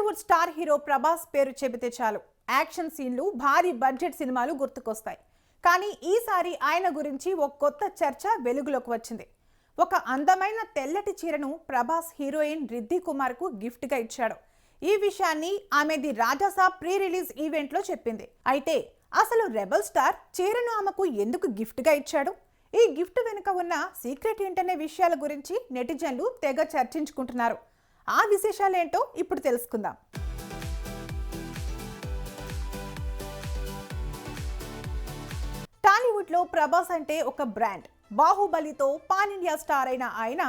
Tollywood star hero Prabhas పేరు చెబితే చాలు యాక్షన్ సీన్లు, భారీ బడ్జెట్ సినిమాలు గుర్తుకొస్తాయి. కానీ ఈసారి ఆయన గురించి ఒక కొత్త చర్చ వెలుగులోకి వచ్చింది. ఒక అందమైన తెల్లటి చీరను ప్రభాస్ హీరోయిన్ రిద్ధి కుమార్కు గిఫ్ట్గా ఇచ్చాడు. ఈ విషయాన్ని ఆమె ది రాజాసాబ్ ప్రీ రిలీజ్ ఈవెంట్లో చెప్పింది. అయితే అసలు రెబల్ స్టార్ చీరను ఆమెకు ఎందుకు గిఫ్ట్గా ఇచ్చాడు? ఈ గిఫ్ట్ వెనుక ఉన్న సీక్రెట్ ఏంటనే విషయాల గురించి నెటిజన్లు తెగ చర్చించుకుంటున్నారు. ఆ విశేషాలేంటో ఇప్పుడు తెలుసుకుందాం. టాలీవుడ్లో ప్రభాస్ అంటే ఒక బ్రాండ్. బాహుబలితో పాన్ ఇండియా స్టార్ అయిన ఆయన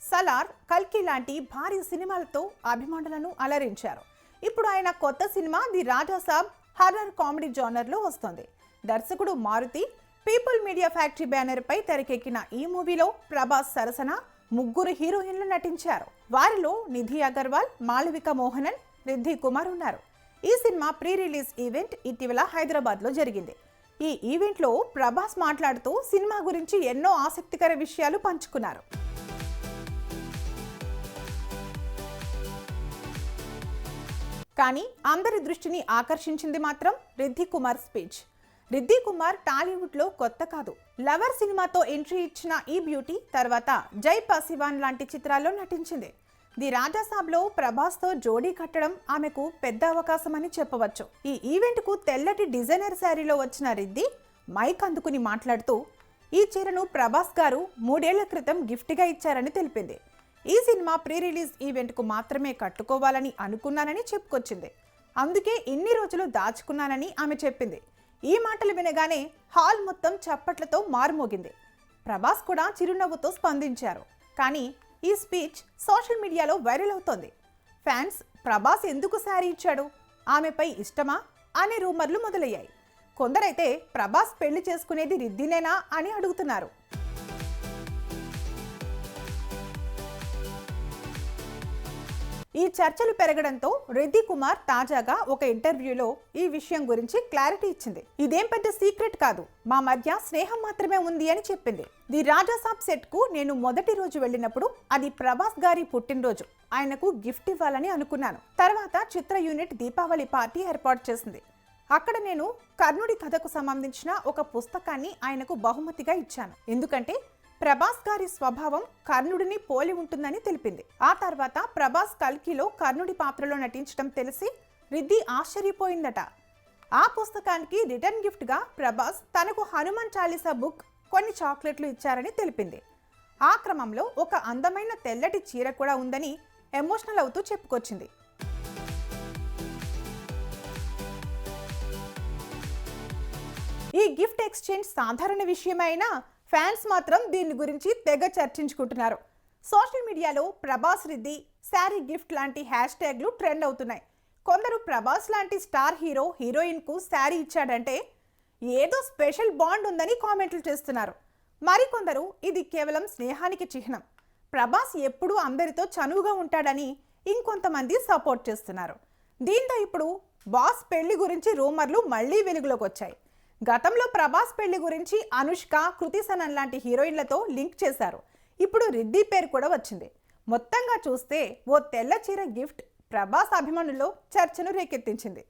సలార్, కల్కి లాంటి భారీ సినిమాలతో అభిమానులను అలరించారు. ఇప్పుడు ఆయన కొత్త cinema the Raja Saab horror comedy జోనర్లో వస్తోంది. దర్శకుడు Maruthi people media factory banner పై తెరకెక్కిన ఈ మూవీలో ప్రభాస్ సరసన 3 హీరోయిన్లు నటించారు. వారిలో నిధి అగర్వాల్, మాళవిక మోహనన్, రిద్ధి కుమార్ ఉన్నారు. ఈ సినిమా ప్రీ రిలీజ్ ఈవెంట్ ఇటీవల హైదరాబాద్లో జరిగింది. ఈ ఈవెంట్లో ప్రభాస్ మాట్లాడుతూ సినిమా గురించి ఎన్నో ఆసక్తికర విషయాలు పంచుకున్నారు. కానీ అందరి దృష్టిని ఆకర్షించింది మాత్రం రిద్ధి కుమార్ స్పీచ్. రిద్ధి కుమార్ టాలీవుడ్లో కొత్త కాదు. లవర్ సినిమాతో ఎంట్రీ ఇచ్చిన ఈ బ్యూటీ తర్వాత జై పసివాన్ లాంటి చిత్రాల్లో నటించింది. ది రాజాసాబ్లో ప్రభాస్తో జోడీ కట్టడం ఆమెకు పెద్ద అవకాశమని చెప్పవచ్చు. ఈ ఈవెంట్కు తెల్లటి డిజైనర్ శారీలో వచ్చిన రిద్ధి మైక్ అందుకుని మాట్లాడుతూ ఈ చీరను ప్రభాస్ గారు 3 ఏళ్ల క్రితం గిఫ్ట్గా ఇచ్చారని తెలిపింది. ఈ సినిమా ప్రీ రిలీజ్ ఈవెంట్కు మాత్రమే కట్టుకోవాలని అనుకున్నానని చెప్పుకొచ్చింది. అందుకే ఇన్ని రోజులు దాచుకున్నానని ఆమె చెప్పింది. ఈ మాటలు వినగానే హాల్ మొత్తం చప్పట్లతో మారుమోగింది. ప్రభాస్ కూడా చిరునవ్వుతో స్పందించారు. కానీ ఈ స్పీచ్ సోషల్ మీడియాలో వైరల్ అవుతోంది. ఫ్యాన్స్ ప్రభాస్ ఎందుకు శారీ ఇచ్చాడు, ఆమెపై ఇష్టమా అనే రూమర్లు మొదలయ్యాయి. కొందరైతే ప్రభాస్ పెళ్లి చేసుకునేది రిద్దినేనా అని అడుగుతున్నారు. ఈ చర్చలు పెరగడంతో రిద్ధి కుమార్ తాజాగా ఒక ఇంటర్వ్యూలో ఈ విషయం గురించి క్లారిటీ ఇచ్చింది. ఇదేం పెద్ద సీక్రెట్ కాదు, మా మధ్య స్నేహం మాత్రమే ఉంది అని చెప్పింది. ది రాజాసాబ్ సెట్ కు నేను మొదటి రోజు వెళ్ళినప్పుడు అది ప్రభాస్ గారి పుట్టినరోజు, ఆయనకు గిఫ్ట్ ఇవ్వాలని అనుకున్నాను. తర్వాత చిత్ర యూనిట్ దీపావళి పార్టీ ఏర్పాటు చేసింది. అక్కడ నేను కర్ణుడి కథకు సంబంధించిన ఒక పుస్తకాన్ని ఆయనకు బహుమతిగా ఇచ్చాను. ఎందుకంటే ప్రభాస్ గారి స్వభావం కర్ణుడిని పోలి ఉంటుందని తెలిపింది. ఆ తర్వాత ప్రభాస్ కల్కిలో కర్ణుడి పాత్రలో నటించడం తెలిసి రిద్ధి ఆశ్చర్యపోయిందట. ఆ పుస్తకానికి రిటర్న్ గిఫ్ట్గా ప్రభాస్ తనకు హనుమాన్ చాలీసా బుక్, కొన్ని చాక్లెట్లు ఇచ్చారని తెలిపింది. ఆ క్రమంలో ఒక అందమైన తెల్లటి చీర కూడా ఉందని ఎమోషనల్ అవుతూ చెప్పుకొచ్చింది. ఈ గిఫ్ట్ ఎక్స్చేంజ్ సాధారణ విషయమైనా ఫ్యాన్స్ మాత్రం దీని గురించి తెగ చర్చించుకుంటున్నారు. సోషల్ మీడియాలో ప్రభాస్ రిద్ధి శారీ గిఫ్ట్ లాంటి హ్యాష్ ట్యాగ్లు ట్రెండ్ అవుతున్నాయి. కొందరు ప్రభాస్ లాంటి స్టార్ హీరో హీరోయిన్కు శారీ ఇచ్చాడంటే ఏదో స్పెషల్ బాండ్ ఉందని కామెంట్లు చేస్తున్నారు. మరికొందరు ఇది కేవలం స్నేహానికి చిహ్నం, ప్రభాస్ ఎప్పుడూ అందరితో చనువుగా ఉంటాడని ఇంకొంతమంది సపోర్ట్ చేస్తున్నారు. దీంతో ఇప్పుడు బాస్ పెళ్లి గురించి రూమర్లు మళ్లీ వెలుగులోకి వచ్చాయి. గతంలో ప్రభాస్ పెళ్లి గురించి అనుష్క, కృతి సనన్ లాంటి హీరోయిన్లతో లింక్ చేశారు. ఇప్పుడు రిద్ధి పేరు కూడా వచ్చింది. మొత్తంగా చూస్తే ఓ తెల్ల చీర గిఫ్ట్ ప్రభాస్ అభిమానుల్లో చర్చను రేకెత్తించింది.